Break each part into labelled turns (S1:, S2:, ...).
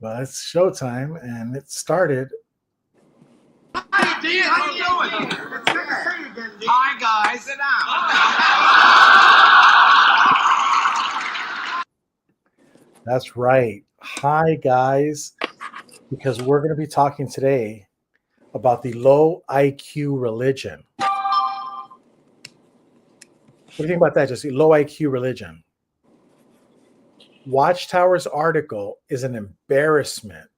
S1: Well, it's showtime, and it started.
S2: Hi, D. How you doing? It's good to see you again, D. Hi, guys. Sit
S1: down. That's right. Hi, guys, because we're going to be talking today about the low IQ religion. What do you think about that, Jesse? Low IQ religion. Watchtower's article is an embarrassment.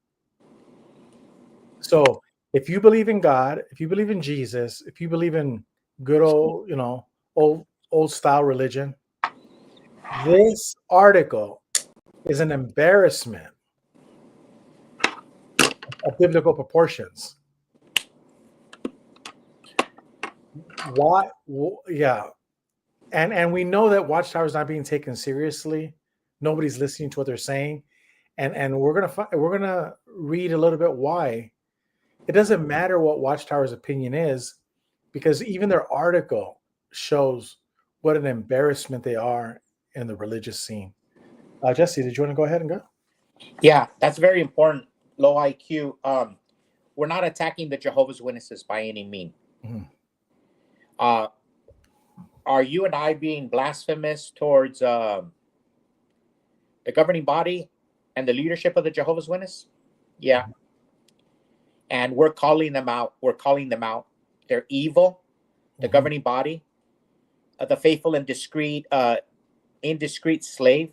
S1: So if you believe in God, if you believe in Jesus, if you believe in good old, old style religion, this article is an embarrassment of biblical proportions. Why? Yeah. And we know that Watchtower is not being taken seriously. Nobody's listening to what they're saying. And we're gonna read a little bit why. It doesn't matter what Watchtower's opinion is, because even their article shows what an embarrassment they are in the religious scene. Jesse, did you want to go ahead and go?
S3: Yeah, that's very important. Low IQ. We're not attacking the Jehovah's Witnesses by any means. Mm-hmm. Are you and I being blasphemous towards the governing body and the leadership of the Jehovah's Witness? Yeah. Mm-hmm. And we're calling them out. They're evil, the governing body, the faithful and indiscreet slave.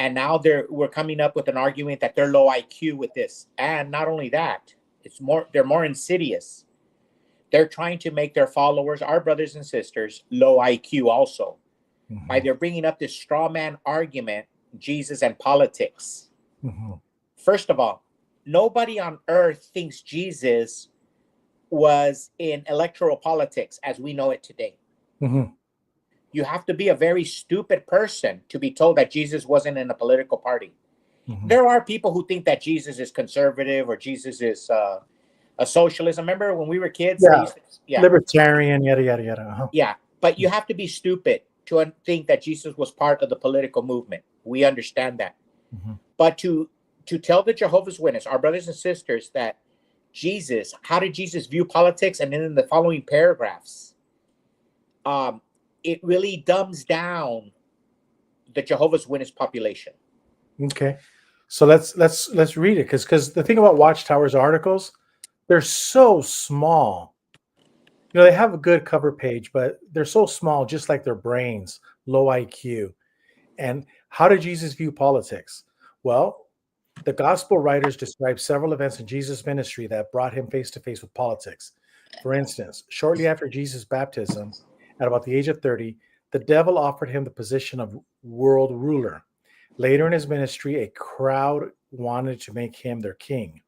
S3: And now we're coming up with an argument that they're low IQ with this. And not only that, they're more insidious. They're trying to make their followers, our brothers and sisters, low IQ also. Mm-hmm. By they're bringing up this straw man argument, Jesus and politics. Mm-hmm. First of all, nobody on earth thinks Jesus was in electoral politics as we know it today. Mm-hmm. You have to be a very stupid person to be told that Jesus wasn't in a political party. Mm-hmm. There are people who think that Jesus is conservative or Jesus is a socialist. Remember when we were kids?
S1: Yeah. Libertarian, yada, yada, yada. Uh-huh.
S3: Yeah, but you have to be stupid to think that Jesus was part of the political movement. We understand that. Mm-hmm. But to tell the Jehovah's Witnesses, our brothers and sisters, that how did Jesus view politics? And then in the following paragraphs, it really dumbs down the Jehovah's Witness population.
S1: Okay, so let's read it, because the thing about Watchtower's articles, they're so small. They have a good cover page, but they're so small, just like their brains, low IQ. And how did Jesus view politics? Well, the gospel writers describe several events in Jesus' ministry that brought him face to face with politics. For instance, shortly after Jesus' baptism, at about the age of 30, the devil offered him the position of world ruler. Later in his ministry, a crowd wanted to make him their king.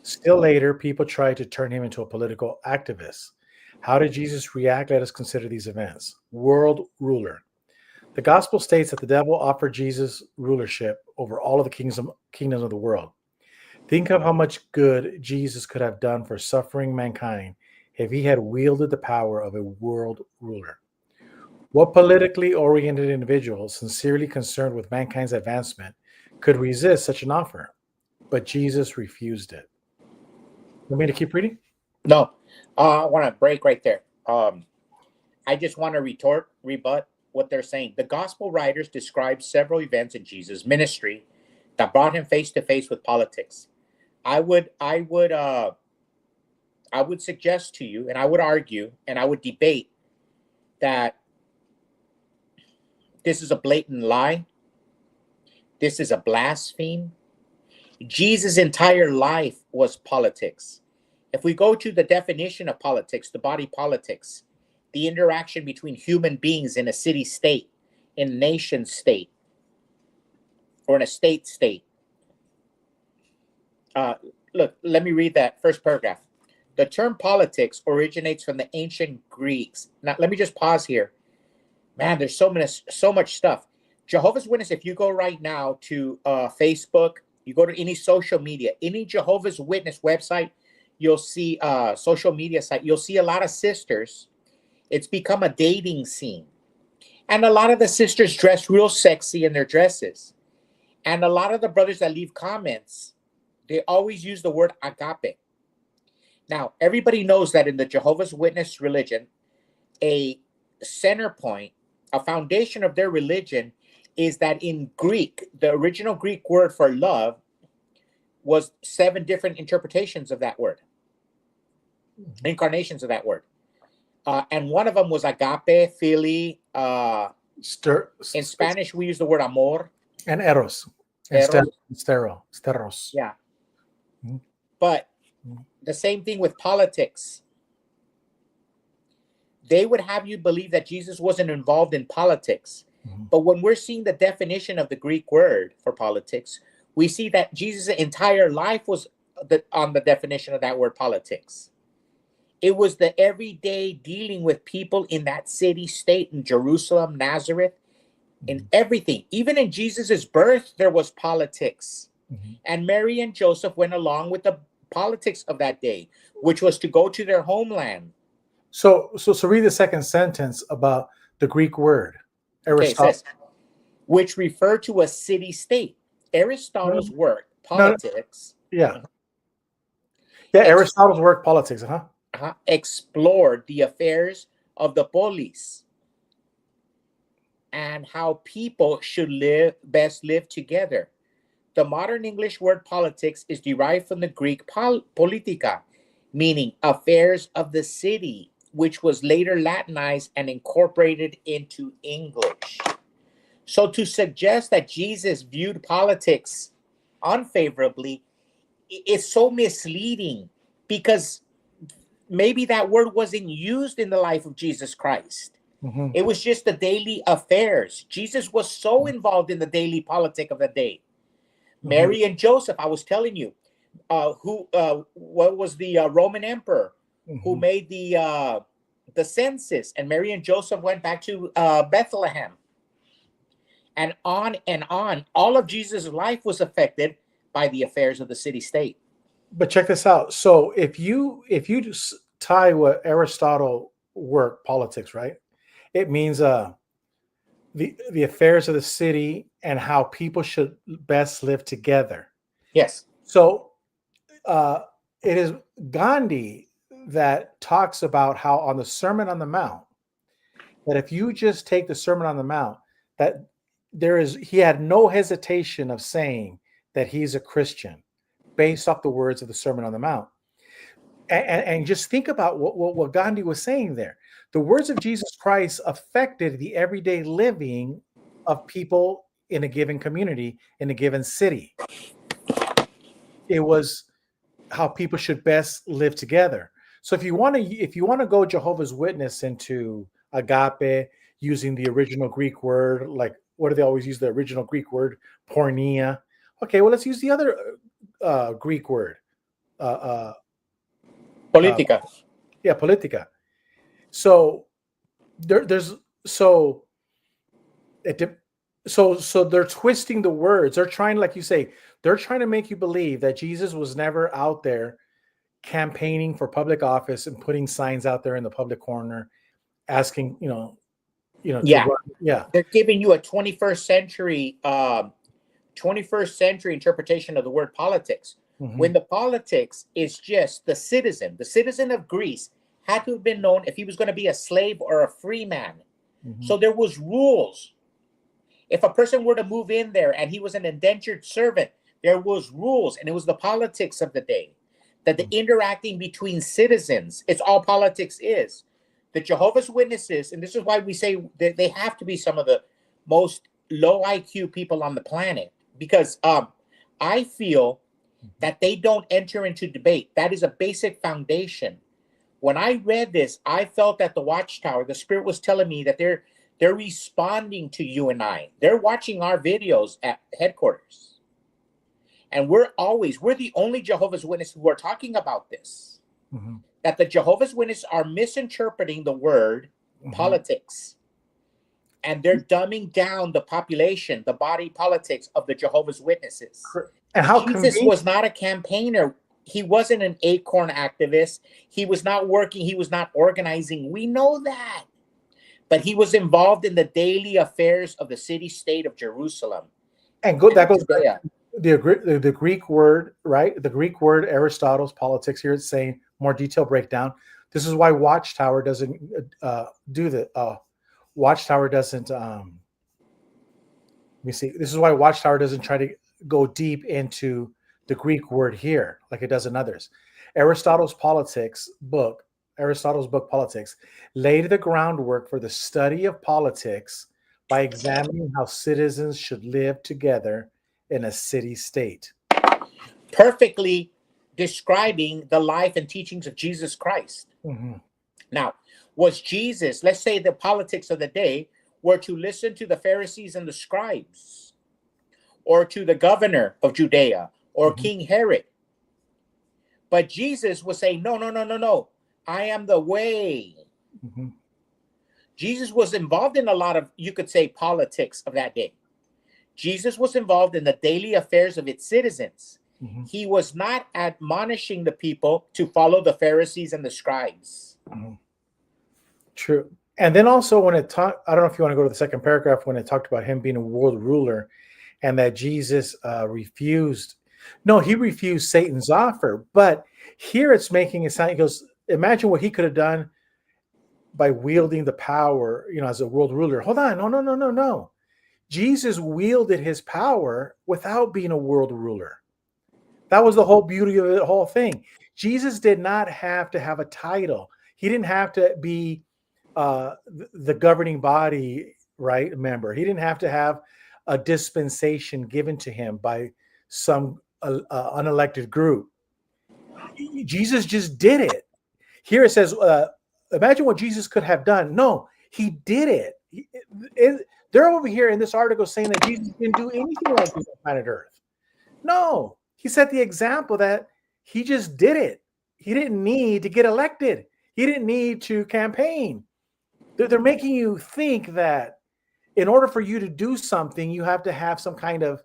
S1: Still later, people tried to turn him into a political activist. How did Jesus react? Let us consider these events. World ruler. The gospel states that the devil offered Jesus rulership over all of the kingdoms of the world. Think of how much good Jesus could have done for suffering mankind if he had wielded the power of a world ruler. What politically oriented individual, sincerely concerned with mankind's advancement, could resist such an offer? But Jesus refused it. You want me to keep reading?
S3: No. I want to break right there. I just want to rebut what they're saying. The gospel writers describe several events in Jesus' ministry that brought him face to face with politics. I would suggest to you, and I would argue, and I would debate that this is a blatant lie. This is a blaspheme. Jesus' entire life was politics. If we go to the definition of politics, the body politics, the interaction between human beings in a city-state, in a nation-state, or in a state-state. Look, let me read that first paragraph. The term politics originates from the ancient Greeks. Now, let me just pause here. Man, there's so much stuff. Jehovah's Witness, if you go right now to Facebook, you go to any social media, any Jehovah's Witness website, you'll see social media site, you'll see a lot of sisters. It's become a dating scene. And a lot of the sisters dress real sexy in their dresses. And a lot of the brothers that leave comments, they always use the word agape. Now, everybody knows that in the Jehovah's Witness religion, a center point, a foundation of their religion is that in Greek, the original Greek word for love was 7 different interpretations of that word, incarnations of that word. And one of them was agape, phili. In Spanish, we use the word amor.
S1: And eros. Steros.
S3: Yeah. But the same thing with politics. They would have you believe that Jesus wasn't involved in politics. But when we're seeing the definition of the Greek word for politics, we see that Jesus' entire life was on the definition of that word politics. It was the everyday dealing with people in that city, state, in Jerusalem, Nazareth, in everything. Even in Jesus's birth, there was politics. And Mary and Joseph went along with the politics of that day, which was to go to their homeland.
S1: So read the second sentence about the Greek word.
S3: Okay, says, which refer to a city-state. Aristotle's work, politics.
S1: Aristotle's work, politics,
S3: explored the affairs of the polis and how people should best live together. The modern English word politics is derived from the Greek politica, meaning affairs of the city, which was later Latinized and incorporated into English. So to suggest that Jesus viewed politics unfavorably is so misleading, because maybe that word wasn't used in the life of Jesus Christ. It was just the daily affairs. Jesus was so involved in the daily politic of the day. Mary and Joseph, I was telling you, what was the Roman emperor who made the census, and Mary and Joseph went back to Bethlehem, and on and on. All of Jesus' life was affected by the affairs of the city-state.
S1: But check this out. So if you just tie what Aristotle work politics, right? It means the affairs of the city and how people should best live together.
S3: Yes.
S1: So it is Gandhi that talks about how on the Sermon on the Mount, that if you just take the Sermon on the Mount, that he had no hesitation of saying that he's a Christian based off the words of the Sermon on the Mount. And just think about what Gandhi was saying there. The words of Jesus Christ affected the everyday living of people in a given community, in a given city. It was how people should best live together. So if you want to go Jehovah's Witness into agape using the original Greek word, like what do they always use the original Greek word, porneia? Okay, well, let's use the other Greek word.
S3: Politica.
S1: Politica. So they're twisting the words. They're trying, like you say, they're trying to make you believe that Jesus was never out there campaigning for public office and putting signs out there in the public corner, asking,
S3: They're giving you a 21st century interpretation of the word politics. When the politics is just the citizen of Greece had to have been known if he was going to be a slave or a free man. So there was rules. If a person were to move in there and he was an indentured servant, there was rules, and it was the politics of the day. That the interacting between citizens, it's all politics is. The Jehovah's Witnesses, and this is why we say that they have to be some of the most low IQ people on the planet, because I feel that they don't enter into debate. That is a basic foundation. When I read this, I felt that the Watchtower, the Spirit was telling me that they're responding to you and I. They're watching our videos at headquarters. And we're the only Jehovah's Witnesses who are talking about this. That the Jehovah's Witnesses are misinterpreting the word politics. And they're dumbing down the population, the body politics of the Jehovah's Witnesses.
S1: And how
S3: Jesus was not a campaigner. He wasn't an acorn activist. He was not working. He was not organizing. We know that. But he was involved in the daily affairs of the city-state of Jerusalem.
S1: And that goes back
S3: Judea.
S1: to the Greek word, right? The Greek word Aristotle's politics here. It's saying more detailed breakdown. This is why Watchtower doesn't do the Watchtower doesn't. Let me see. This is why Watchtower doesn't try to go deep into the Greek word here like it does in others. Aristotle's book Politics, laid the groundwork for the study of politics by examining how citizens should live together in a city-state.
S3: Perfectly describing the life and teachings of Jesus Christ.
S1: Mm-hmm.
S3: Now, was Jesus, let's say the politics of the day, were to listen to the Pharisees and the scribes, or to the governor of Judea, or
S1: Mm-hmm.
S3: King Herod. But Jesus was saying, no, no, no, no, no. I am the way.
S1: Mm-hmm.
S3: Jesus was involved in a lot of, you could say, politics of that day. Jesus was involved in the daily affairs of its citizens.
S1: Mm-hmm.
S3: He was not admonishing the people to follow the Pharisees and the scribes.
S1: Mm-hmm. True. And then also when it talked, I don't know if you want to go to the second paragraph, when it talked about him being a world ruler and that Jesus refused. No, he refused Satan's offer. But here it's making it sound, he goes, imagine what he could have done by wielding the power, as a world ruler. Hold on. No. Jesus wielded his power without being a world ruler. That was the whole beauty of the whole thing. Jesus did not have to have a title. He didn't have to be the governing body, right, member. He didn't have to have a dispensation given to him by some unelected group. Jesus just did it. Here it says, imagine what Jesus could have done. No, he did it. They're over here in this article saying that Jesus didn't do anything like this on planet Earth. No, he set the example that he just did it. He didn't need to get elected. He didn't need to campaign. They're making you think that in order for you to do something, you have to have some kind of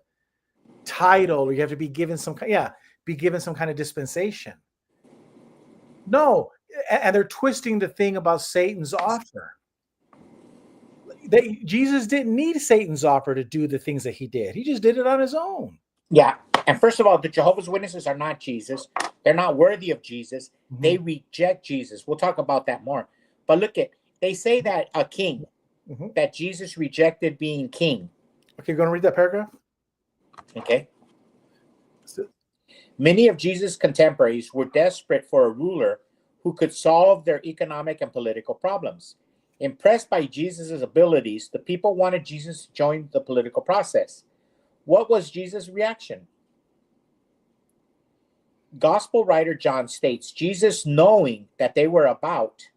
S1: title, or you have to be given some kind of dispensation. No, and they're twisting the thing about Satan's offer. Jesus didn't need Satan's offer to do the things that he did. He just did it on his own.
S3: Yeah. And first of all, the Jehovah's Witnesses are not Jesus. They're not worthy of Jesus.
S1: Mm-hmm.
S3: They reject Jesus. We'll talk about that more. But look they say that a king,
S1: mm-hmm.
S3: that Jesus rejected being king.
S1: Okay, you going to read that paragraph?
S3: Okay. Many of Jesus' contemporaries were desperate for a ruler who could solve their economic and political problems. Impressed by Jesus' abilities, the people wanted Jesus to join the political process. What was Jesus' reaction? Gospel writer John states, Jesus, knowing that they were about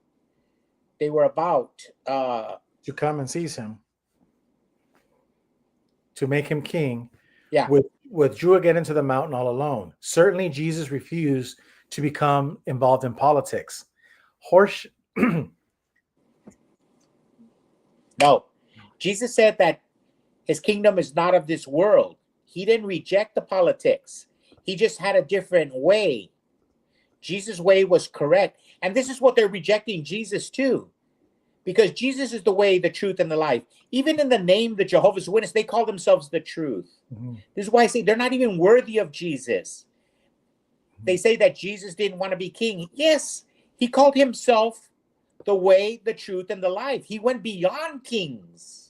S1: to come and seize him, to make him king,
S3: yeah,
S1: withdrew again into the mountain all alone. Certainly, Jesus refused to become involved in politics.
S3: No, Jesus said that his kingdom is not of this world. He didn't reject the politics. He just had a different way. Jesus' way was correct. And this is what they're rejecting Jesus too. Because Jesus is the way, the truth, and the life. Even in the name, the Jehovah's Witness, they call themselves the truth.
S1: Mm-hmm.
S3: This is why I say they're not even worthy of Jesus. They say that Jesus didn't want to be king. Yes, he called himself the way, the truth, and the life. He went beyond kings.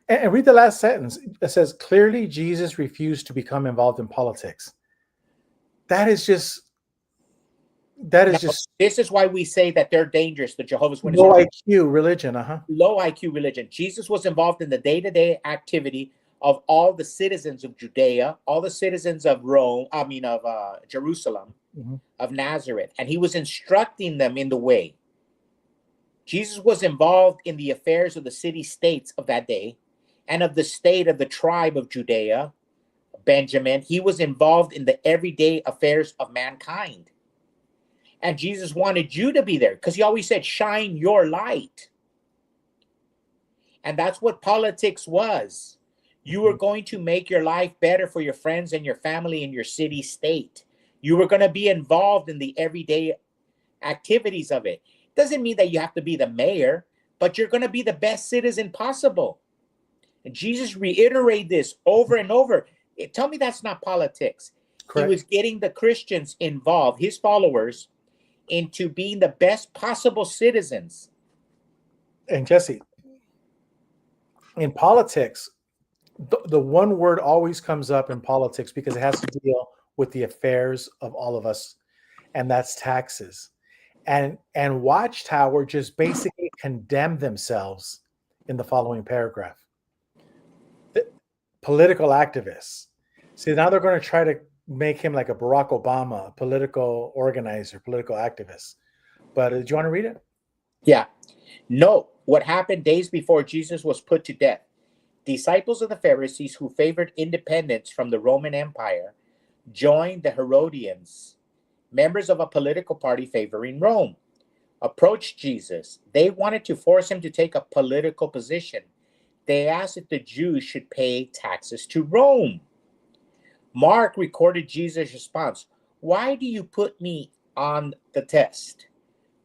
S1: And read the last sentence. It says, clearly Jesus refused to become involved in politics. This
S3: is why we say that they're dangerous, the Jehovah's Witnesses.
S1: Low IQ religion,
S3: Low IQ religion. Jesus was involved in the day-to-day activity of all the citizens of Judea, all the citizens of Jerusalem,
S1: mm-hmm.
S3: of Nazareth, and he was instructing them in the way. Jesus was involved in the affairs of the city-states of that day and of the state of the tribe of Judea, Benjamin. He was involved in the everyday affairs of mankind. And Jesus wanted you to be there because he always said, shine your light. And that's what politics was. You were going to make your life better for your friends and your family and your city state. You were going to be involved in the everyday activities of it. Doesn't mean that you have to be the mayor, but you're going to be the best citizen possible. And Jesus reiterated this over and over. Tell me that's not politics.
S1: Correct.
S3: He was getting the Christians involved, his followers, into being the best possible citizens.
S1: And Jesse, in politics, the one word always comes up in politics because it has to deal with the affairs of all of us, and that's taxes. And Watchtower just basically condemned themselves in the following paragraph. The political activists. See, now they're going to try to make him like a Barack Obama, a political organizer, political activist. But do you want to read it?
S3: Yeah. Note what happened days before Jesus was put to death. Disciples of the Pharisees who favored independence from the Roman Empire joined the Herodians, members of a political party favoring Rome, approached Jesus. They wanted to force him to take a political position. They asked if the Jews should pay taxes to Rome. Mark recorded Jesus' response. Why do you put me on the test?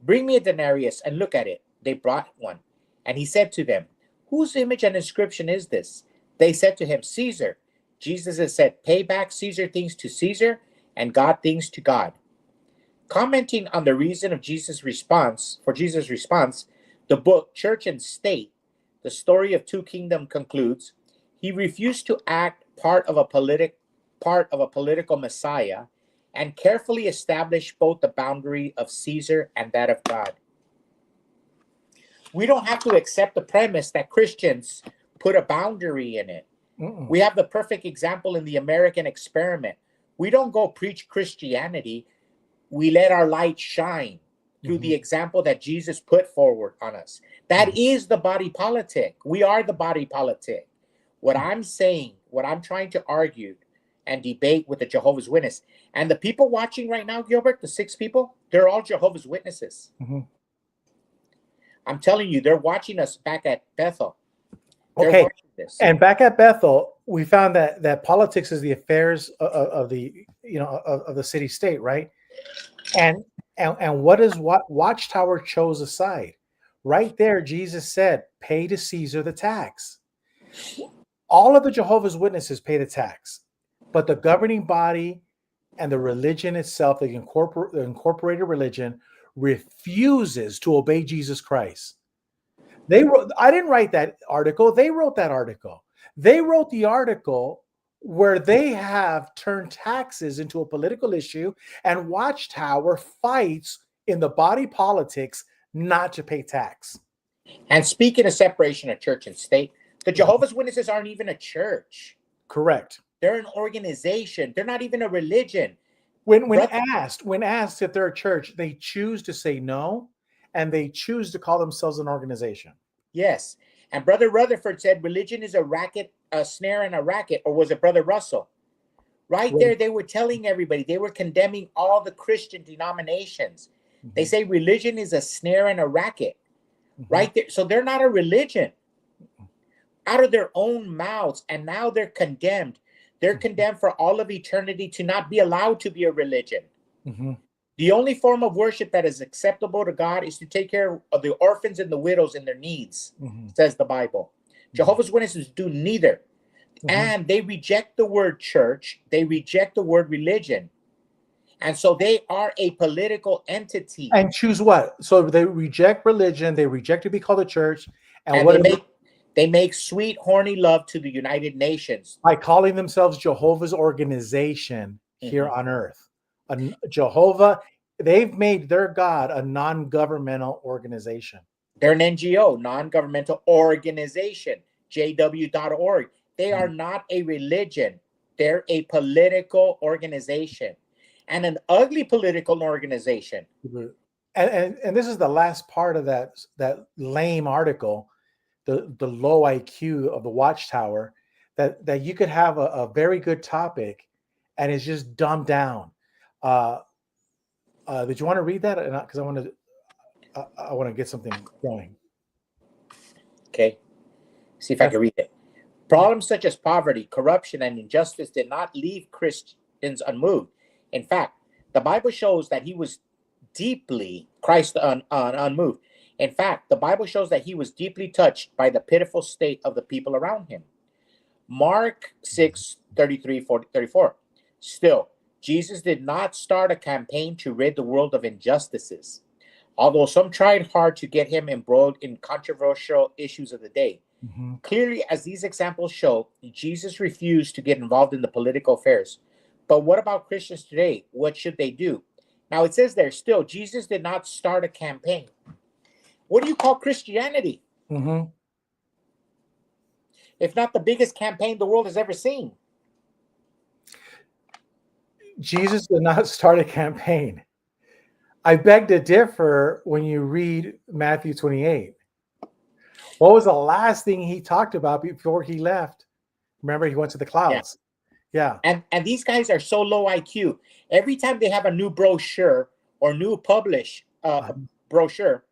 S3: Bring me a denarius and look at it. They brought one. And he said to them, whose image and inscription is this? They said to him, Caesar. Jesus has said, pay back Caesar things to Caesar and God things to God. Commenting on the reason of Jesus' response, the book Church and State, The Story of Two Kingdoms concludes, he refused to act part of a political messiah and carefully established both the boundary of Caesar and that of God. We don't have to accept the premise that Christians put a boundary in it.
S1: Mm-mm.
S3: We have the perfect example in the American experiment. We don't go preach Christianity. We let our light shine through the example that Jesus put forward on us. That is the body politic. We are the body politic. What I'm saying, what I'm trying to argue and debate with the Jehovah's Witness, and the people watching right now, Gilbert, the 6 people, they're all Jehovah's Witnesses.
S1: Mm-hmm.
S3: I'm telling you, they're watching us back at Bethel. They're
S1: Okay.
S3: watching this.
S1: And back at Bethel, we found that politics is the affairs of the of the city state, right? And what is what Watchtower chose a side? Right there, Jesus said, "Pay to Caesar the tax." All of the Jehovah's Witnesses pay the tax, but the governing body and the religion itself, the incorporated religion, refuses to obey Jesus Christ. They wrote, I didn't write that article. They wrote that article. They wrote the article where they have turned taxes into a political issue, and Watchtower fights in the body politics not to pay tax.
S3: And speaking of separation of church and state, the Jehovah's Witnesses aren't even a church.
S1: Correct.
S3: They're an organization. They're not even a religion.
S1: When asked if they're a church, they choose to say no, and they choose to call themselves an organization.
S3: Yes. And Brother Rutherford said religion is a racket, a snare and a racket, or was it Brother Russell? Right there, they were telling everybody, they were condemning all the Christian denominations. Mm-hmm. They say religion is a snare and a racket. Mm-hmm. Right there. So they're not a religion. Out of their own mouths, and now they're condemned. They're condemned for all of eternity to not be allowed to be a religion. Mm-hmm. The only form of worship that is acceptable to God is to take care of the orphans and the widows in their needs, says the Bible. Jehovah's Witnesses do neither. And they reject the word church. They reject the word religion. And so they are a political entity.
S1: And choose what? So they reject religion. They reject to be called a church. And what
S3: they make sweet, horny love to the United Nations.
S1: By calling themselves Jehovah's organization here on earth. Jehovah, they've made their God a non-governmental organization.
S3: They're an NGO, non-governmental organization, jw.org. They are not a religion. They're a political organization, and an ugly political organization.
S1: And this is the last part of that lame article, the low IQ of the Watchtower, that you could have a very good topic and it's just dumbed down. Did you want to read that? Because I want to get something going.
S3: Okay, see if I can read it. Problems such as poverty, corruption, and injustice did not leave Christians unmoved. In fact, the Bible shows that he was deeply unmoved. In fact, the Bible shows that he was deeply touched by the pitiful state of the people around him. Mark 6:33-34. Still, Jesus did not start a campaign to rid the world of injustices. Although some tried hard to get him embroiled in controversial issues of the day.
S1: Mm-hmm.
S3: Clearly, as these examples show, Jesus refused to get involved in the political affairs. But what about Christians today? What should they do? Now, it says there still, Jesus did not start a campaign. What do you call Christianity?
S1: Mm-hmm.
S3: If not the biggest campaign the world has ever seen?
S1: Jesus did not start a campaign. I beg to differ when you read Matthew 28. What was the last thing he talked about before he left? Remember, he went to the clouds. Yeah.
S3: And these guys are so low IQ. Every time they have a new brochure or new brochure,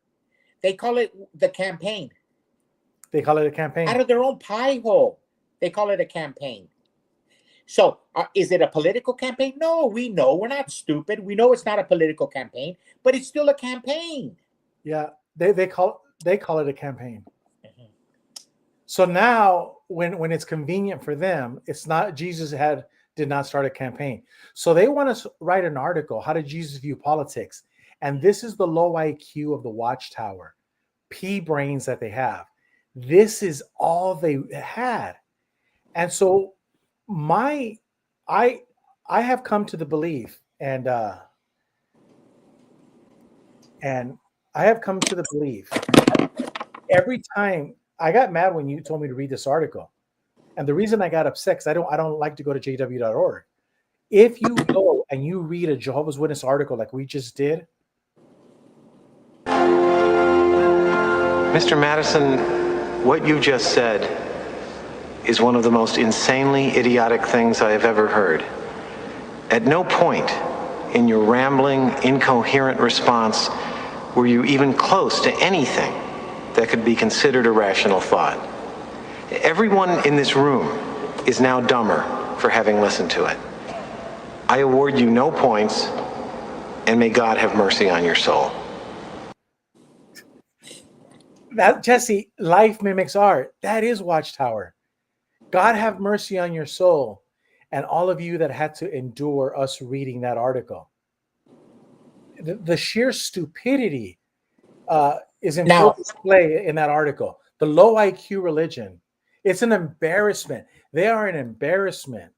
S3: they call it the campaign.
S1: They call it a campaign.
S3: Out of their own pie hole, they call it a campaign. So is it a political campaign? No, we know. We're not stupid. We know it's not a political campaign, but it's still a campaign.
S1: Yeah, they call it a campaign. Mm-hmm. So now when it's convenient for them, it's not Jesus did not start a campaign. So they want us to write an article, how did Jesus view politics? And this is the low IQ of the Watchtower, pea brains that they have. This is all they had. And so I have come to the belief and I have come to the belief every time. I got mad when you told me to read this article. And the reason I got upset is I don't like to go to jw.org. If you go and you read a Jehovah's Witness article like we just did.
S4: Mr. Madison, what you just said is one of the most insanely idiotic things I have ever heard. At no point in your rambling, incoherent response were you even close to anything that could be considered a rational thought. Everyone in this room is now dumber for having listened to it. I award you no points, and may God have mercy on your soul.
S1: That, Jesse, life mimics art. That is Watchtower. God have mercy on your soul, and all of you that had to endure us reading that article. The sheer stupidity is in full display in that article. The low IQ religion. It's an embarrassment. They are an embarrassment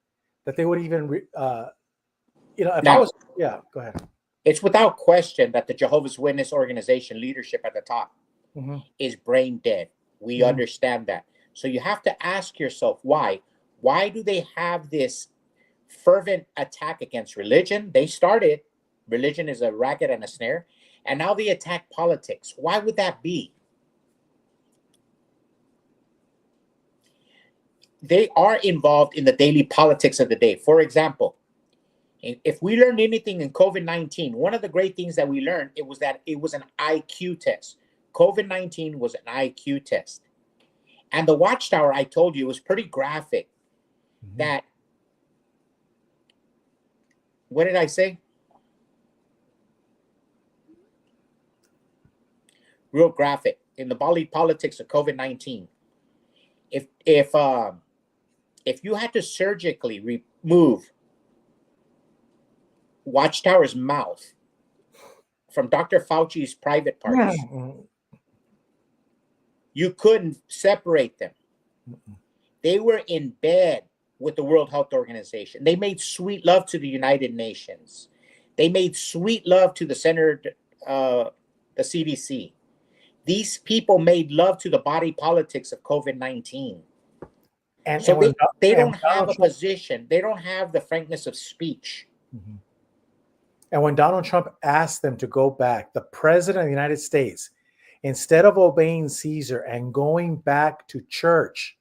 S1: that they would even, go ahead.
S3: It's without question that the Jehovah's Witness organization leadership at the top is brain dead. We understand that. So you have to ask yourself why. Why do they have this fervent attack against religion? They started. Religion is a racket and a snare. And now they attack politics. Why would that be? They are involved in the daily politics of the day. For example, if we learned anything in COVID-19, one of the great things that we learned, it was that it was an IQ test. COVID-19 was an IQ test. And the Watchtower, I told you, was pretty graphic. That, what did I say? Real graphic in the Bali politics of COVID-19. If you had to surgically remove Watchtower's mouth from Dr. Fauci's private parts, you couldn't separate them. They were in bed with the World Health Organization. They made sweet love to the United Nations. They made sweet love to the Center, the CDC. These people made love to the body politics of COVID-19. And so they don't have a position. They don't have the frankness of speech.
S1: And when Donald Trump asked them to go back, the president of the United States, instead of obeying Caesar and going back to church,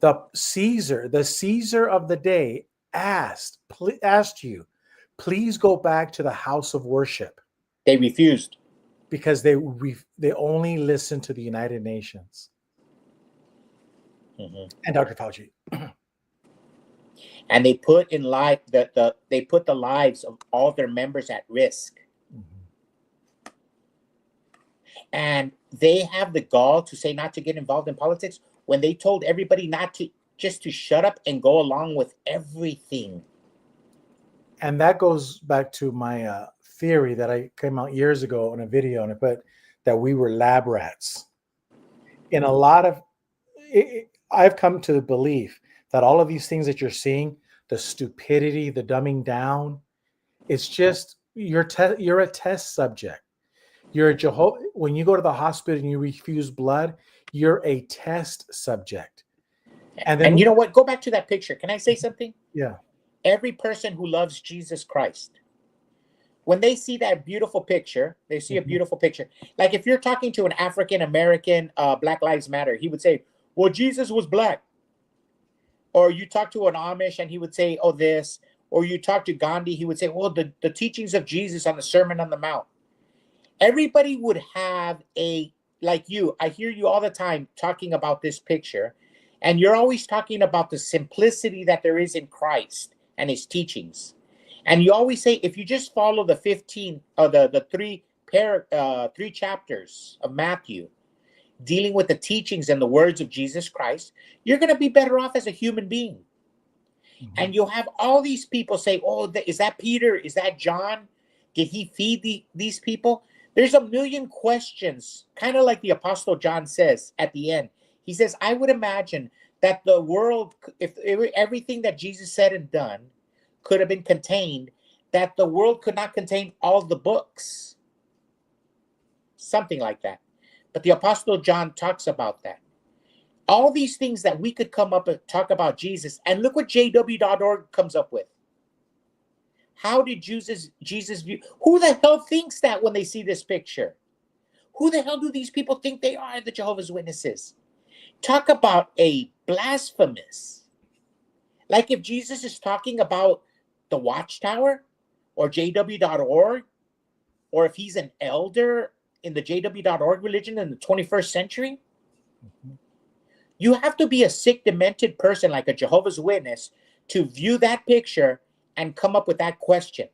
S1: the Caesar of the day asked you, please go back to the house of worship.
S3: They refused.
S1: Because they only listen to the United Nations and Dr. Fauci,
S3: and they put the lives of all their members at risk. And they have the gall to say not to get involved in politics when they told everybody not to, just to shut up and go along with everything.
S1: And that goes back to my theory that I came out years ago in a video, and I put that we were lab rats. In a lot of, I've come to the belief that all of these things that you're seeing, the stupidity, the dumbing down, it's just you're a test subject. You're a when you go to the hospital and you refuse blood, you're a test subject. And then,
S3: and you know what? Go back to that picture. Can I say something?
S1: Yeah.
S3: Every person who loves Jesus Christ, when they see that beautiful picture, they see a beautiful picture. Like if you're talking to an African American, Black Lives Matter, he would say, well, Jesus was black. Or you talk to an Amish and he would say, oh, this. Or you talk to Gandhi, he would say, well, the teachings of Jesus on the Sermon on the Mount. Everybody would have like you, I hear you all the time talking about this picture, and you're always talking about the simplicity that there is in Christ and his teachings. And you always say, if you just follow the 15 or the three chapters of Matthew dealing with the teachings and the words of Jesus Christ, you're going to be better off as a human being. And you'll have all these people say, oh, is that Peter? Is that John? Did he feed these people? There's a million questions, kind of like the Apostle John says at the end. He says, I would imagine that the world, if everything that Jesus said and done could have been contained, that the world could not contain all the books. Something like that. But the Apostle John talks about that. All these things that we could come up and talk about Jesus, and look what JW.org comes up with. How did Jesus view? Who the hell thinks that when they see this picture? Who the hell do these people think they are, the Jehovah's Witnesses? Talk about a blasphemous. Like if Jesus is talking about the Watchtower or JW.org, or if he's an elder in the JW.org religion in the 21st century, you have to be a sick, demented person like a Jehovah's Witness to view that picture and come up with that question.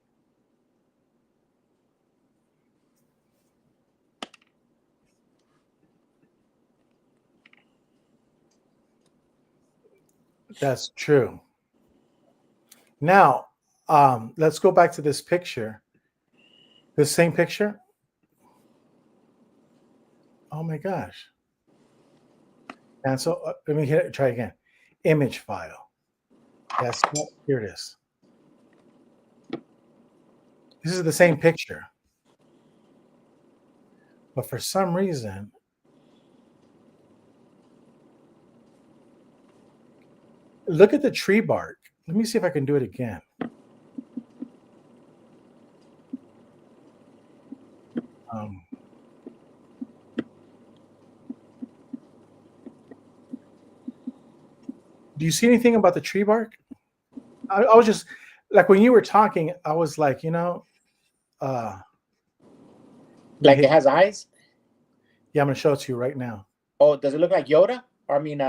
S1: That's true. Now, let's go back to this picture. This same picture. Oh my gosh. And so let me try again. Image file. Yes, here it is. This is the same picture. But for some reason, look at the tree bark. Let me see if I can do it again. Do you see anything about the tree bark? I was just like, when you were talking, I was like,
S3: like it has eyes?
S1: Yeah, I'm going to show it to you right now.
S3: Oh, does it look like Yoda? Or I mean,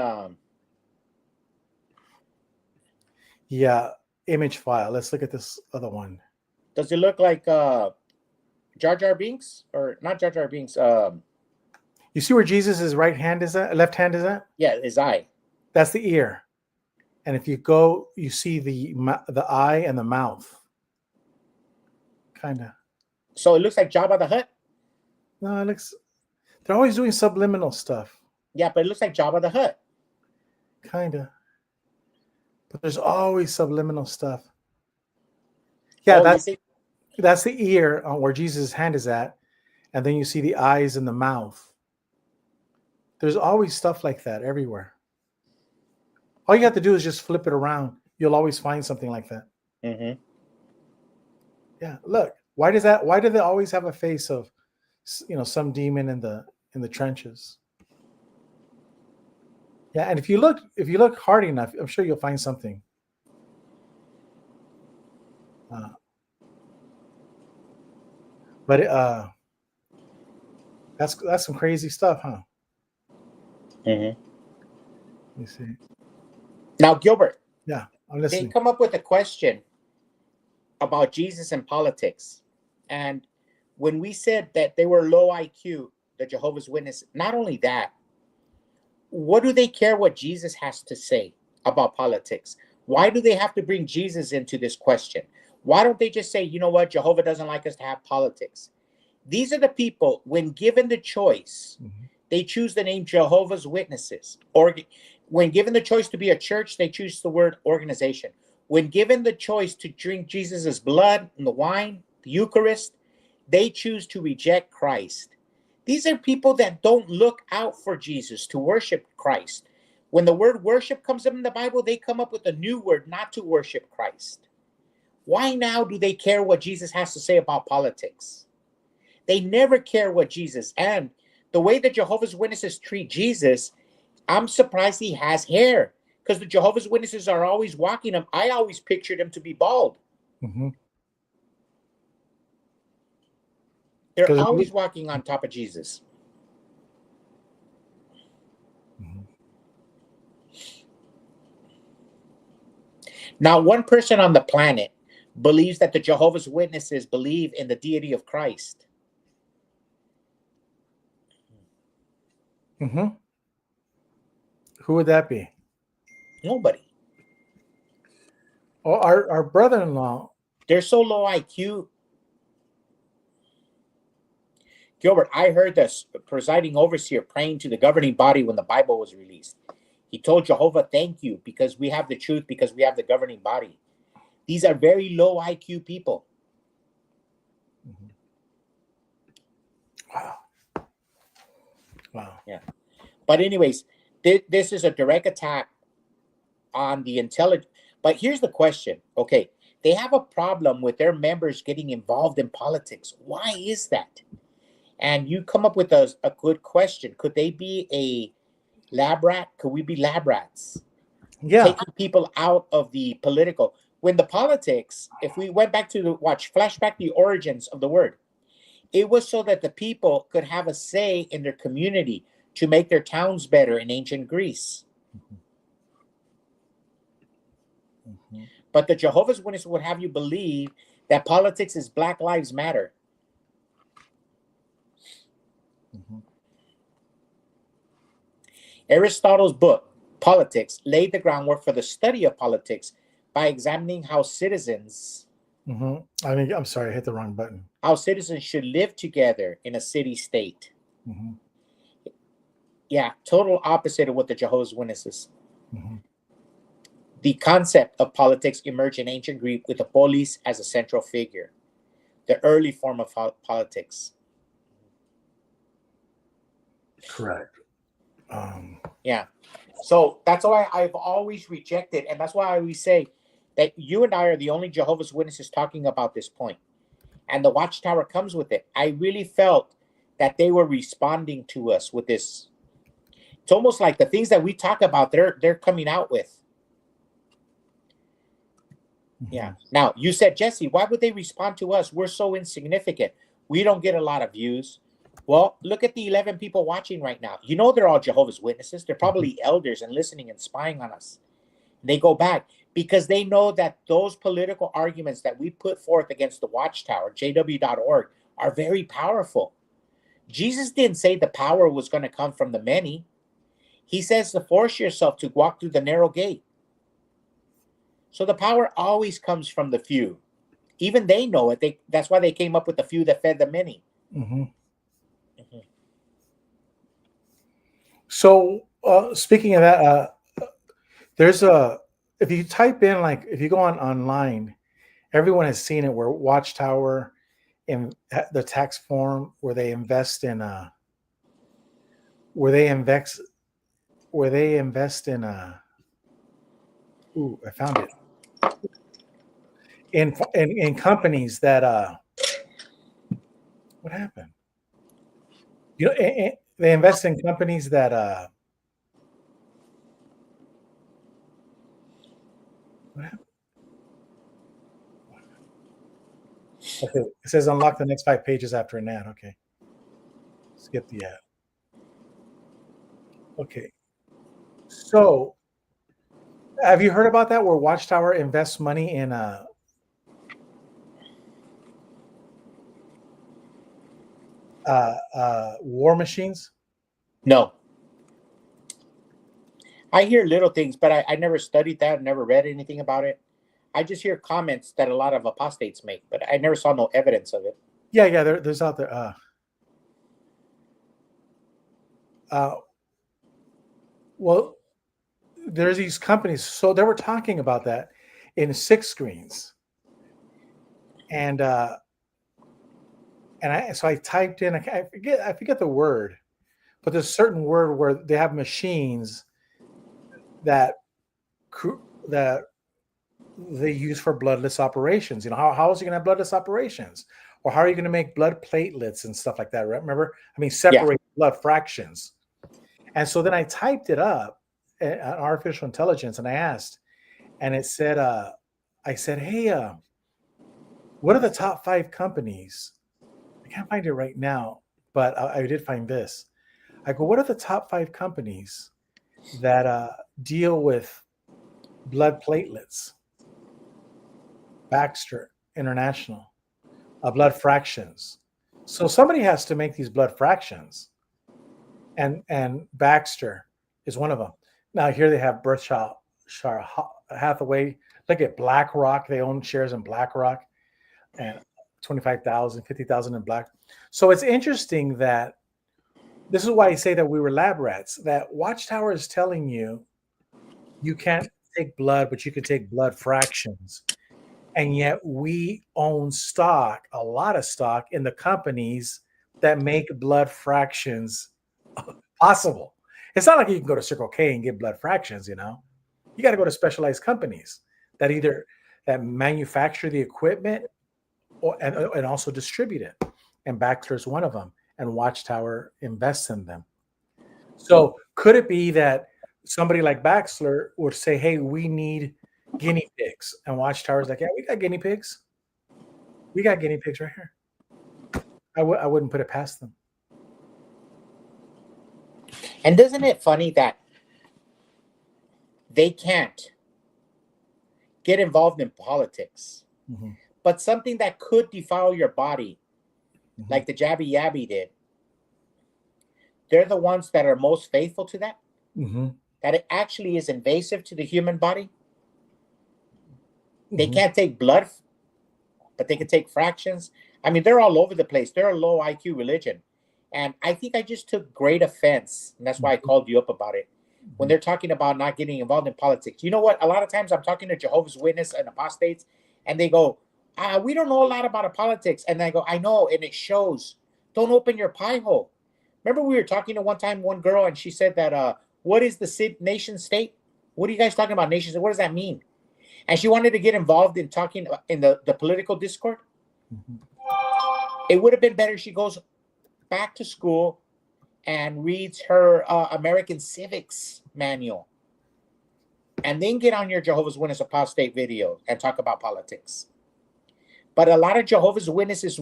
S1: yeah, image file. Let's look at this other one.
S3: Does it look like Jar Jar Binks? Or not Jar Jar Binks?
S1: You see where Jesus' right hand is at? Left hand is at?
S3: Yeah, his eye.
S1: That's the ear. And if you go, you see the eye and the mouth. Kind of.
S3: So it looks like Jabba the Hutt?
S1: No, it looks... They're always doing subliminal stuff.
S3: Yeah, but it looks like Jabba the Hutt.
S1: Kind of. But there's always subliminal stuff. Yeah, that's the ear where Jesus' hand is at. And then you see the eyes and the mouth. There's always stuff like that everywhere. All you have to do is just flip it around. You'll always find something like that.
S3: Mm-hmm.
S1: Yeah, look. Why do they always have a face of, some demon in the trenches? Yeah, and if you look hard enough, I'm sure you'll find something. But that's some crazy stuff, huh?
S3: Mm-hmm.
S1: Let me see.
S3: Now, Gilbert.
S1: Yeah, I'm listening.
S3: They come up with a question about Jesus and politics. And when we said that they were low IQ, the Jehovah's Witness, not only that, what do they care what Jesus has to say about politics? Why do they have to bring Jesus into this question? Why don't they just say, you know what, Jehovah doesn't like us to have politics? These are the people, when given the choice, they choose the name Jehovah's Witnesses. Or when given the choice to be a church, they choose the word organization. When given the choice to drink Jesus's blood and the wine, the Eucharist, they choose to reject Christ. These are people that don't look out for Jesus to worship Christ. When the word worship comes up in the Bible, they come up with a new word, not to worship Christ. Why now do they care what Jesus has to say about politics? They never care what Jesus, and the way the Jehovah's Witnesses treat Jesus, I'm surprised he has hair, because the Jehovah's Witnesses are always walking him. I always pictured him to be bald. They're always walking on top of Jesus. Now, one person on the planet believes that the Jehovah's Witnesses believe in the deity of Christ.
S1: Who would that be?
S3: Nobody.
S1: Oh, our brother-in-law.
S3: They're so low IQ. Gilbert, I heard the presiding overseer praying to the governing body when the Bible was released. He told Jehovah, thank you, because we have the truth, because we have the governing body. These are very low IQ people.
S1: Wow.
S3: Yeah. But anyways, this is a direct attack on the intelligence. But here's the question. Okay, they have a problem with their members getting involved in politics. Why is that? And you come up with a good question. Could they be a lab rat? Could we be lab rats?
S1: Yeah.
S3: Taking people out of the political. When the politics, if we went back to flashback the origins of the word, it was so that the people could have a say in their community to make their towns better in ancient Greece. But the Jehovah's Witnesses would have you believe that politics is Black Lives Matter. Aristotle's book, Politics, laid the groundwork for the study of politics by examining how citizens...
S1: I'm sorry, I hit the wrong button.
S3: How citizens should live together in a city-state. Yeah, total opposite of what the Jehovah's Witnesses. The concept of politics emerged in ancient Greek with the polis as a central figure, the early form of politics.
S1: Correct.
S3: Yeah. So that's why I've always rejected, and that's why I always say that you and I are the only Jehovah's Witnesses talking about this point. And the Watchtower comes with it. I really felt that they were responding to us with this. It's almost like the things that we talk about, they're coming out with. Yeah. Now, you said, Jesse, why would they respond to us? We're so insignificant. We don't get a lot of views. Well, look at the 11 people watching right now. You know they're all Jehovah's Witnesses. They're probably elders and listening and spying on us. They go back because they know that those political arguments that we put forth against the Watchtower, jw.org, are very powerful. Jesus didn't say the power was going to come from the many. He says to force yourself to walk through the narrow gate. So the power always comes from the few. Even they know it. That's why they came up with the few that fed the many.
S1: So speaking of that, there's if you type in, like, if you go online, everyone has seen it, where Watchtower in the tax form where they invest in ooh, I found it. In companies that what happened? You know, they invest in companies that what happened? Okay, it says unlock the next 5 pages after an ad. Okay, skip the ad. Okay, so have you heard about that, where Watchtower invests money in war machines?
S3: No. I hear little things, but I never studied that, never read anything about it. I just hear comments that a lot of apostates make, but I never saw no evidence of it.
S1: Yeah, there's out there. Well, there's these companies. So they were talking about that in 6 screens, and I typed in. I forget the word, but there's a certain word where they have machines that they use for bloodless operations. How is he going to have bloodless operations, or how are you going to make blood platelets and stuff like that? Right? Remember, separate blood fractions. And so then I typed it up on artificial intelligence, and I asked, and it said, I said, hey, what are the top 5 companies? I can't find it right now, but I did find this. I go, what are the top 5 companies that deal with blood platelets? Baxter International, blood fractions. So somebody has to make these blood fractions, and Baxter is one of them. Now here they have Berkshire Hathaway. Look at BlackRock. They own shares in BlackRock, and 25,000, 50,000 in Black. So it's interesting that this is why I say that we were lab rats. That Watchtower is telling you can't take blood, but you can take blood fractions. And yet we own stock, a lot of stock in the companies that make blood fractions possible. It's not like you can go to Circle K and get blood fractions, You got to go to specialized companies that manufacture the equipment and also distribute it. And Baxter is one of them. And Watchtower invests in them. So could it be that somebody like Baxter would say, hey, we need guinea pigs, and Watchtower's like, yeah, we got guinea pigs. We got guinea pigs right here. I wouldn't put it past them.
S3: And isn't it funny that they can't get involved in politics, but something that could defile your body, like the Jabby Yabby did, they're the ones that are most faithful to that, that it actually is invasive to the human body. They can't take blood, but they can take fractions. I mean, they're all over the place. They're a low IQ religion. And I think I just took great offense, and that's why I called you up about it, when they're talking about not getting involved in politics. You know what? A lot of times I'm talking to Jehovah's Witnesses and apostates, and they go, we don't know a lot about politics. And I go, I know, and it shows. Don't open your pie hole. Remember we were talking to one girl, and she said that, what is the nation state? What are you guys talking about, nation state? What does that mean? And she wanted to get involved in talking in the political discord. It would have been better she goes back to school and reads her American Civics manual, and then get on your Jehovah's Witness apostate video and talk about politics. But a lot of Jehovah's Witnesses,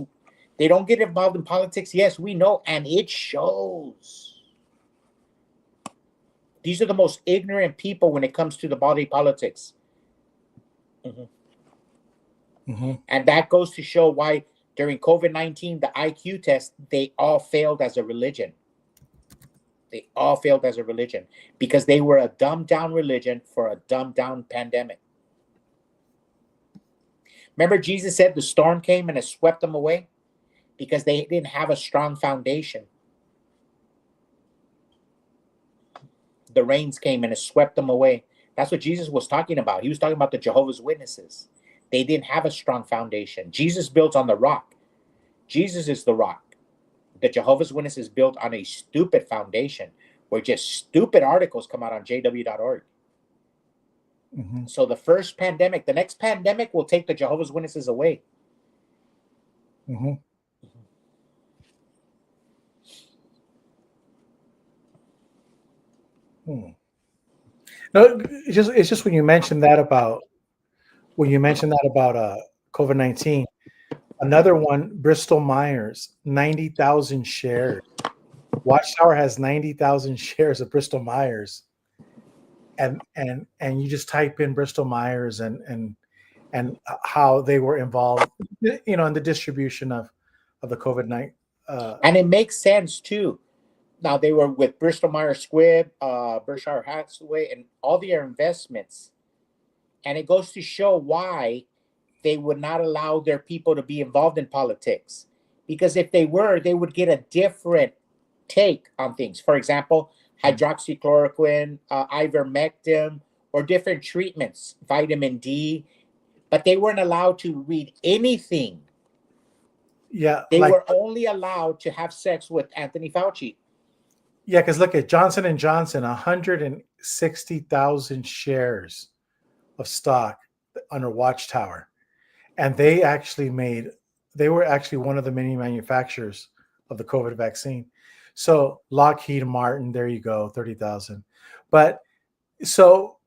S3: they don't get involved in politics. Yes, we know, and it shows. These are the most ignorant people when it comes to the body politics. And that goes to show why during COVID-19, the IQ test, they all failed as a religion. They all failed as a religion because they were a dumbed down religion for a dumbed down pandemic. Remember, Jesus said the storm came and it swept them away because they didn't have a strong foundation. The rains came and it swept them away. That's what Jesus was talking about. He was talking about the Jehovah's Witnesses. They didn't have a strong foundation. Jesus built on the rock. Jesus is the rock. The Jehovah's Witnesses built on a stupid foundation where just stupid articles come out on jw.org. So the first pandemic, the next pandemic will take the Jehovah's Witnesses away.
S1: No, it's just when you mentioned that about COVID-19. Another one, Bristol Myers, 90,000 shares. Watchtower has 90,000 shares of Bristol Myers, and you just type in Bristol Myers and how they were involved, in the distribution of the COVID-19
S3: And it makes sense too. Now they were with Bristol Myers Squibb, Berkshire Hathaway, and all their investments. And it goes to show why they would not allow their people to be involved in politics. Because if they were, they would get a different take on things. For example, hydroxychloroquine, ivermectin, or different treatments, vitamin D. But they weren't allowed to read anything.
S1: Yeah.
S3: They were only allowed to have sex with Anthony Fauci.
S1: Yeah, because look at Johnson & Johnson, 160,000 shares of stock under Watchtower. And they were actually one of the many manufacturers of the COVID vaccine. So Lockheed Martin, there you go, 30,000. But so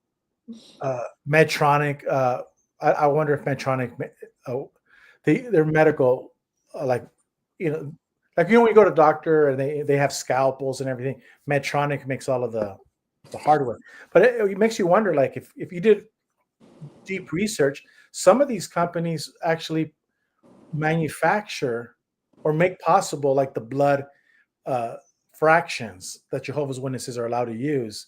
S1: Medtronic, I wonder if Medtronic, their medical, like when you go to a doctor and they have scalpels and everything, Medtronic makes all of the hardware. But it makes you wonder, like if you did deep research, some of these companies actually manufacture or make possible like the blood fractions that Jehovah's Witnesses are allowed to use,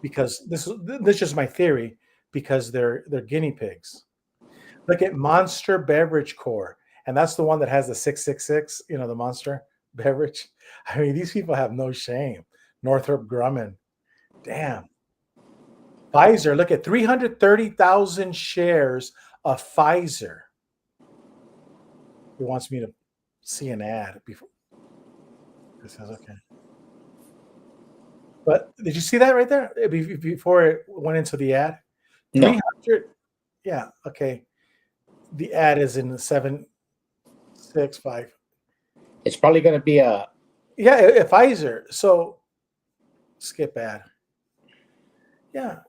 S1: because this is just my theory, because they're guinea pigs. Look at Monster Beverage Corp. And that's the one that has the 666, the Monster beverage. I mean, these people have no shame. Northrop Grumman. Damn. Pfizer, look at 330,000 shares of Pfizer. He wants me to see an ad before. It says, okay. But did you see that right there before it went into the ad?
S3: No.
S1: 300. Yeah, okay. The ad is in 765.
S3: It's probably going to be a
S1: Pfizer. So skip ad. Yeah.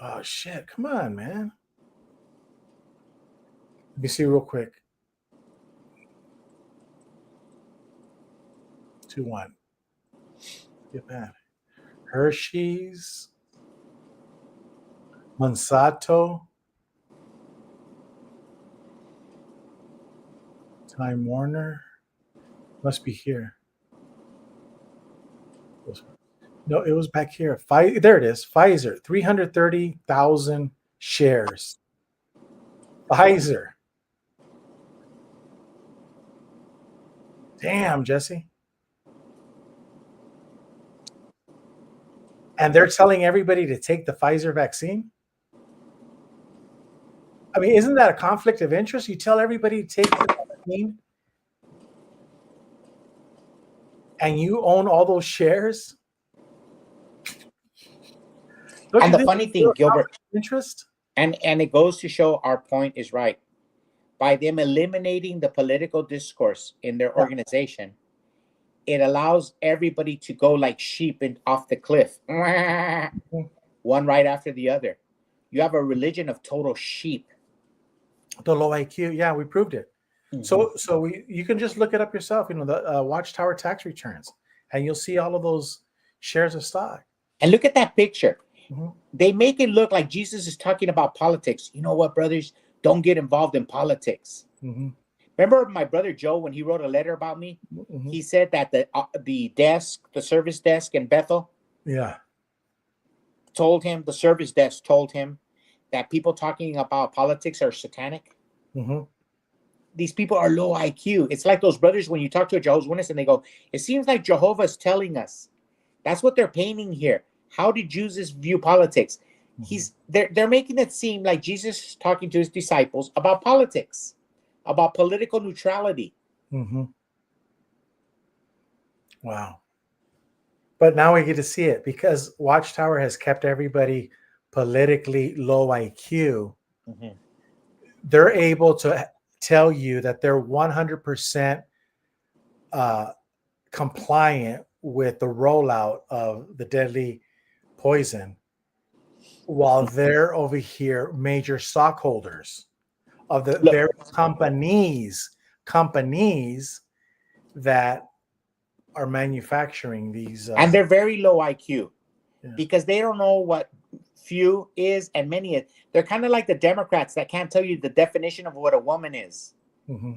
S1: Oh shit! Come on, man. Let me see real quick. 2-1. Skip ad. Hershey's. Monsanto. Time Warner. Must be here. No, it was back here. There it is. Pfizer, 330,000 shares. Pfizer. Damn, Jesse. And they're telling everybody to take the Pfizer vaccine? I mean, isn't that a conflict of interest? You tell everybody to take the vaccine and you own all those shares?
S3: And the funny thing, Gilbert,
S1: interest,
S3: and it goes to show our point is right. By them eliminating the political discourse in their organization, it allows everybody to go like sheep off the cliff, one right after the other. You have a religion of total sheep.
S1: The low IQ, yeah, we proved it. Mm-hmm. So you can just look it up yourself. The Watchtower tax returns, and you'll see all of those shares of stock.
S3: And look at that picture.
S1: Mm-hmm.
S3: They make it look like Jesus is talking about politics. You know what, brothers? Don't get involved in politics.
S1: Mm-hmm.
S3: Remember my brother Joe, when he wrote a letter about me? Mm-hmm. He said that the service desk in Bethel,
S1: the
S3: service desk told him that people talking about politics are satanic.
S1: Mm-hmm.
S3: These people are low IQ. It's like those brothers when you talk to a Jehovah's Witness and they go, it seems like Jehovah's telling us. That's what they're painting here. How did Jesus view politics? Mm-hmm. They're making it seem like Jesus is talking to his disciples about politics, about political neutrality.
S1: Mm-hmm. Wow. But now we get to see it because Watchtower has kept everybody politically low IQ. Mm-hmm. They're able to tell you that they're 100% compliant with the rollout of the deadly poison, while they're over here major stockholders of the various companies that are manufacturing these.
S3: And they're very low IQ because they don't know what few is and many is. They're kind of like the Democrats that can't tell you the definition of what a woman is.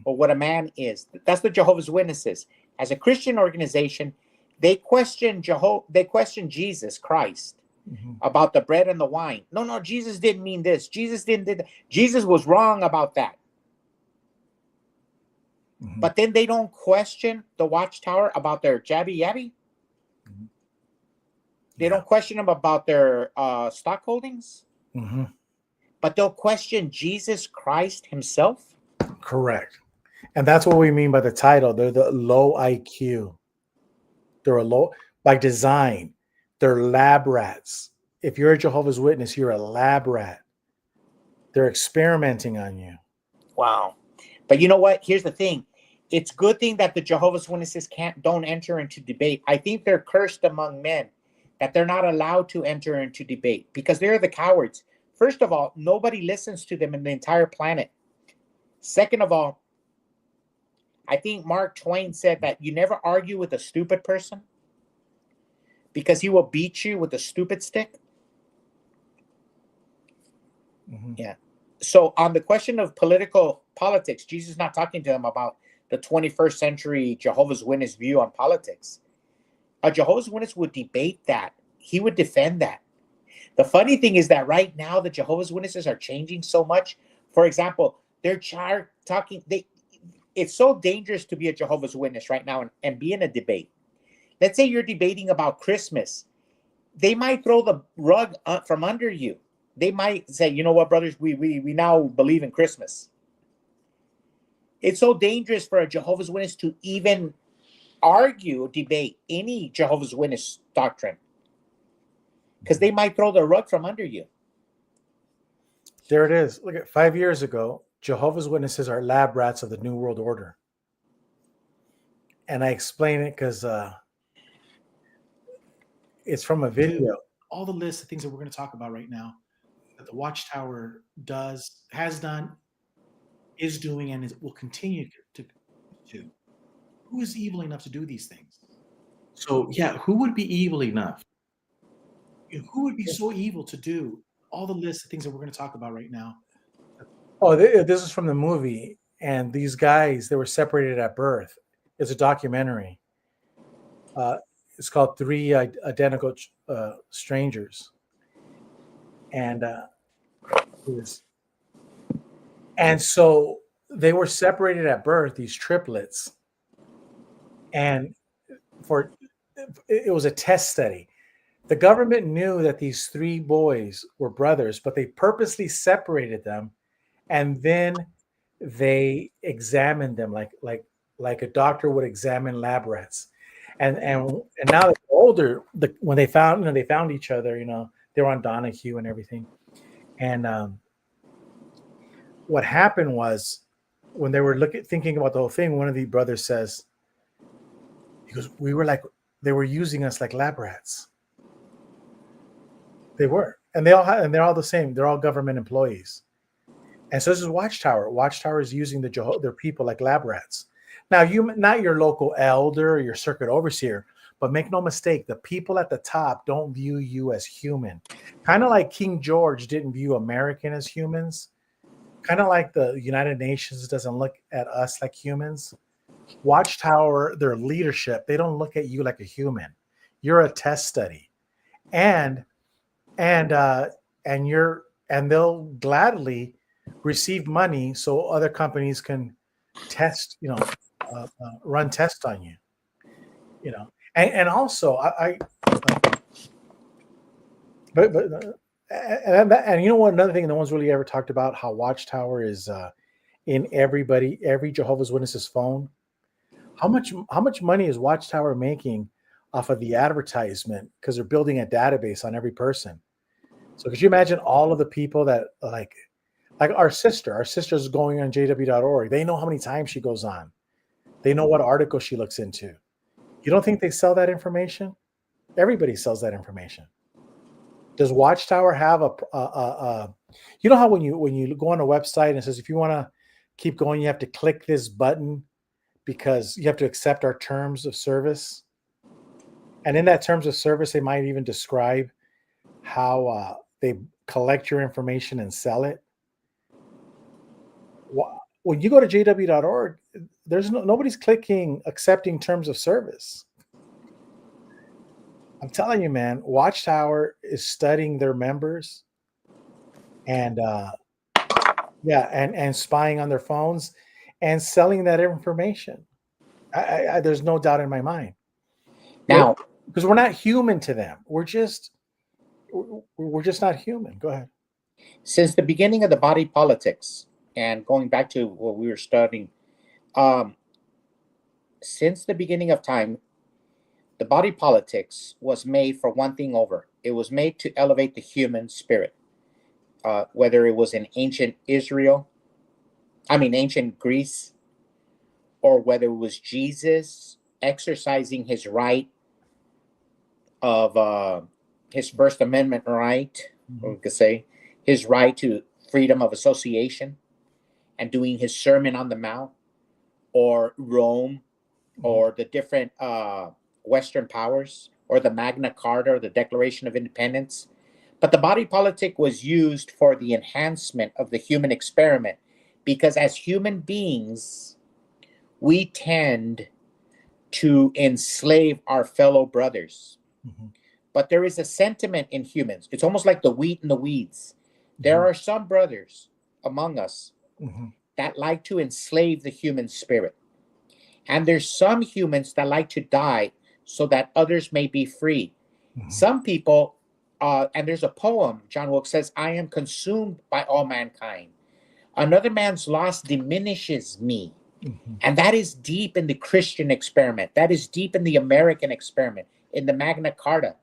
S3: or what a man is. That's the Jehovah's Witnesses. As a Christian organization, they question Jesus Christ about the bread and the wine. No, Jesus didn't mean this. Jesus didn't do that. Jesus was wrong about that. But then they don't question the Watchtower about their jabby yabby. They don't question them about their stock holdings. But they'll question Jesus Christ himself.
S1: Correct. And that's what we mean by the title. They're the low IQ. They're a low by design. They're lab rats. If you're a Jehovah's Witness, you're a lab rat. They're experimenting on you.
S3: Wow. But you know what? Here's the thing. It's a good thing that the Jehovah's Witnesses don't enter into debate. I think they're cursed among men that they're not allowed to enter into debate because they're the cowards. First of all, nobody listens to them in the entire planet. Second of all, I think Mark Twain said that you never argue with a stupid person because he will beat you with a stupid stick. Yeah. So on the question of politics, Jesus is not talking to them about the 21st century Jehovah's Witness view on politics. A Jehovah's Witness would debate that. He would defend that. The funny thing is that right now the Jehovah's Witnesses are changing so much. For example, they're talking. It's so dangerous to be a Jehovah's Witness right now and be in a debate. Let's say you're debating about Christmas. They might throw the rug from under you. They might say, you know what, brothers, we now believe in Christmas. It's so dangerous for a Jehovah's Witness to even argue or debate any Jehovah's Witness doctrine because they might throw the rug from under you.
S1: There it is. Look at 5 years ago, Jehovah's Witnesses are lab rats of the New World Order. And I explain it because it's from a video.
S5: All the lists of things that we're going to talk about right now that the Watchtower has done, is doing, and will continue to do. Who is evil enough to do these things? So, yeah, who would be evil enough? Who would be so evil to do all the lists of things that we're going to talk about right now?
S1: Oh, this is from the movie. And these guys, they were separated at birth. It's a documentary. It's called Three Identical Strangers. And so they were separated at birth, these triplets. And it was a test study. The government knew that these three boys were brothers, but they purposely separated them, and then they examined them like a doctor would examine lab rats. And now that they're older, when they found each other, they were on Donahue and everything. And what happened was when they were thinking about the whole thing, one of the brothers says, he goes, they were using us like lab rats. They were, and they're all the same. They're all government employees. And so this is Watchtower. Watchtower is using their people like lab rats. Now, not your local elder or your circuit overseer, but make no mistake, the people at the top don't view you as human. Kind of like King George didn't view American as humans. Kind of like the United Nations doesn't look at us like humans. Watchtower, their leadership, they don't look at you like a human. You're a test study, and they'll gladly receive money so other companies can test, run tests on you, and also and you know what? Another thing, no one's really ever talked about how Watchtower is in every Jehovah's Witnesses phone. How much money is Watchtower making off of the advertisement because they're building a database on every person? So could you imagine all of the people that like our sister's going on jw.org. They know how many times she goes on. They know what article she looks into. You don't think they sell that information? Everybody sells that information. Does Watchtower have you know how when you go on a website and it says if you want to keep going, you have to click this button because you have to accept our terms of service. And in that terms of service, they might even describe how they collect your information and sell it. when you go to jw.org, there's nobody's clicking accepting terms of service. I'm telling you, man, Watchtower is studying their members and and spying on their phones and selling that information. There's no doubt in my mind.
S3: Now,
S1: because we're not human to them. We're just not human. Go ahead.
S3: since the beginning of the body politics, and going back to what we were studying, since the beginning of time, the body politics was made for one thing over. It was made to elevate the human spirit. Whether it was in ancient Greece, or whether it was Jesus exercising his right of his First Amendment right, or we could say his right to freedom of association, and doing his Sermon on the Mount, or Rome, or the different Western powers, or the Magna Carta, or the Declaration of Independence. But the body politic was used for the enhancement of the human experiment, because as human beings, we tend to enslave our fellow brothers. But there is a sentiment in humans. It's almost like the wheat and the weeds. There are some brothers among us that like to enslave the human spirit. And there's some humans that like to die so that others may be free. Some people, and there's a poem, John Wilkes says, I am consumed by all mankind. Another man's loss diminishes me. And that is deep in the Christian experiment. That is deep in the American experiment, in the Magna Carta.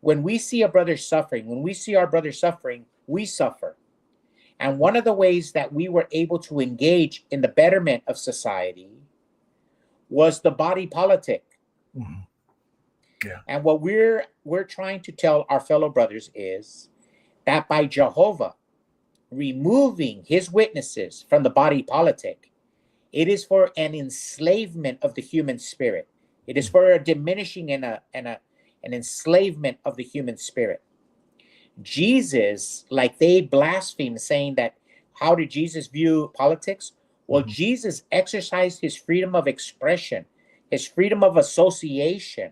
S3: When we see a brother suffering, when we see our brother suffering, we suffer. And one of the ways that we were able to engage in the betterment of society was the body politic. And what we're trying to tell our fellow brothers is that by Jehovah removing his witnesses from the body politic, it is for an enslavement of the human spirit. It is for a diminishing and an enslavement of the human spirit. Jesus, like they blaspheme, saying that, how did Jesus view politics? Well, Jesus exercised his freedom of expression, his freedom of association.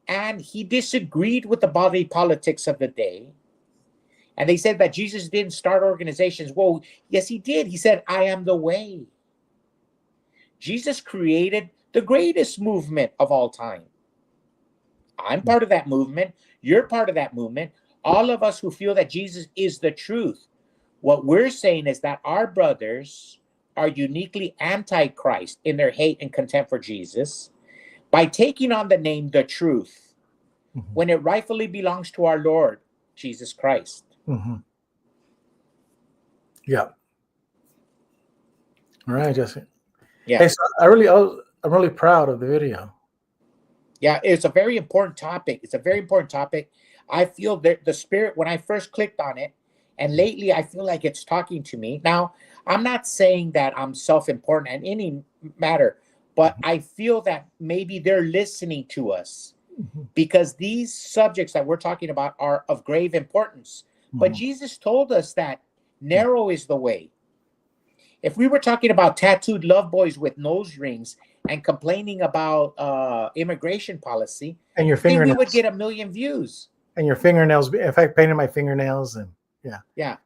S3: And he disagreed with the body politics of the day. And they said that Jesus didn't start organizations. Well, yes, he did. He said, I am the way. Jesus created the greatest movement of all time. I'm part of that movement. You're part of that movement. All of us who feel that Jesus is the truth. What we're saying is that our brothers are uniquely anti-Christ in their hate and contempt for Jesus by taking on the name the truth when it rightfully belongs to our Lord Jesus Christ.
S1: Yeah. All right, Jesse.
S3: Yeah.
S1: Hey, so I'm really proud of the video.
S3: Yeah, it's a very important topic. It's a very important topic. I feel that the Spirit, when I first clicked on it, and lately I feel like it's talking to me. Now, I'm not saying that I'm self-important in any matter, but I feel that maybe they're listening to us because these subjects that we're talking about are of grave importance. But Jesus told us that narrow is the way. If we were talking about tattooed love boys with nose rings and complaining about immigration policy,
S1: and your
S3: then we
S1: fingernails
S3: would get 1 million views.
S1: And your fingernails. If I painted my fingernails, and yeah.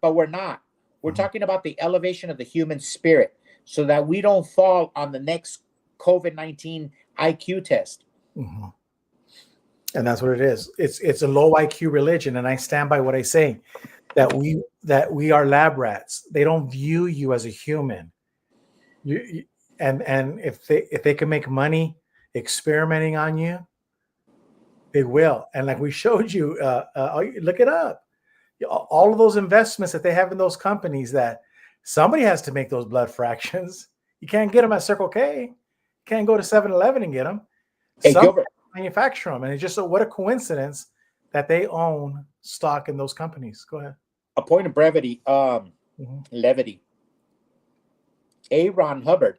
S3: But we're not. We're talking about the elevation of the human spirit, so that we don't fall on the next COVID-19 IQ test.
S1: And that's what it is. It's a low IQ religion, and I stand by what I say. That we are lab rats. They don't view you as a human. And if they can make money experimenting on you, they will. And like we showed you, look it up. All of those investments that they have in those companies, that somebody has to make those blood fractions. You can't get them at Circle K. You can't go to 7-Eleven and get them.
S3: Hey,
S1: Some
S3: Gilbert,
S1: manufacture them, and it's just what a coincidence that they own stock in those companies. Go ahead.
S3: a point of brevity, levity. A. Ron Hubbard,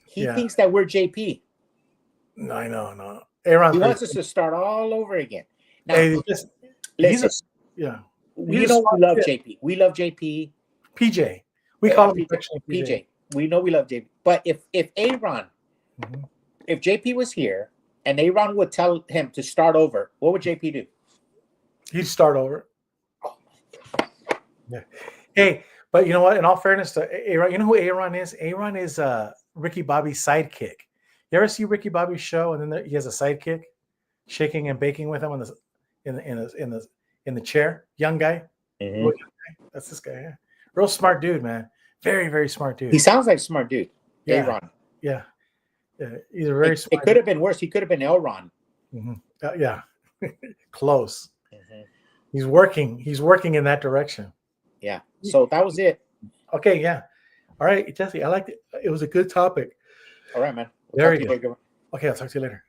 S3: he thinks that we're JP.
S1: No, I know, no. Aaron,
S3: He wants us to start all over again. Now,
S1: hey,
S3: listen,
S1: yeah.
S3: we don't love JP. We love JP.
S1: PJ. We call him
S3: PJ.
S1: affectionately
S3: PJ. We know we love JP. But if Aaron,
S1: Mhm.
S3: if JP was here and Aaron would tell him to start over, what would JP do?
S1: He'd start over. Yeah. Hey, but you know what? In all fairness to Aaron, you know who Aaron is? Aaron is Ricky Bobby's sidekick. You ever see Ricky Bobby's show, and then he has a sidekick, shaking and baking with him in the chair? Young guy.
S3: Mhm.
S1: That's this guy. Yeah. Real smart dude, man. Very, very smart dude.
S3: He sounds like a smart dude.
S1: Yeah.
S3: Aaron.
S1: Yeah. He's a very
S3: It
S1: smart.
S3: could have been worse. He could have been Elron.
S1: Yeah. Close.
S3: Mhm.
S1: He's working in that direction.
S3: Yeah. So that was it.
S1: Okay, yeah. All right, Jesse, I liked it. It was a good topic.
S3: All right, man.
S1: Very
S3: talk to you
S1: good.
S3: later.
S1: Okay, I'll talk to you later.